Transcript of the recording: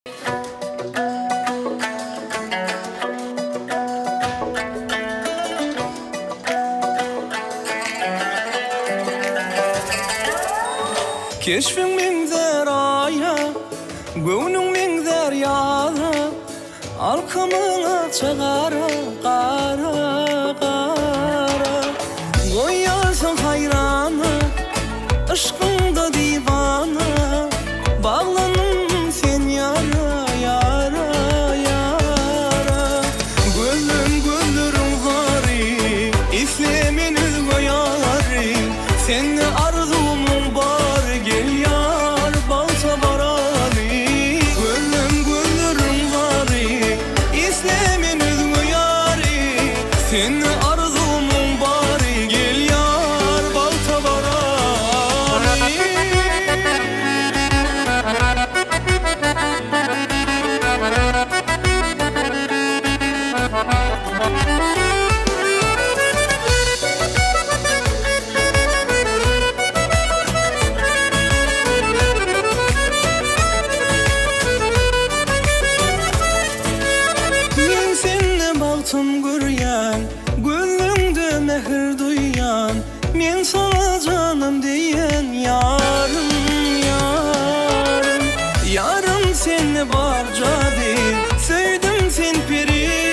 Keşfin min zeraya, gönlün min deryada, alkımına çağara, kara, kara. Koyarsın hayrana, aşkında divana, bağlanın sen yara, yara, yara. Gönlüm gönlürüm hari, islemin koyari, seni arzumun bar. Gel yar balta barali, gönlüm gönlürüm vari, İslemin üzgü yari, senin arzumun bari. Gel yar balta barali. Tüm güryan, gönlümde mehir duyan, men sana canım diyen yarım, yarım. Yarım seni barca değil, sevdim sen peri.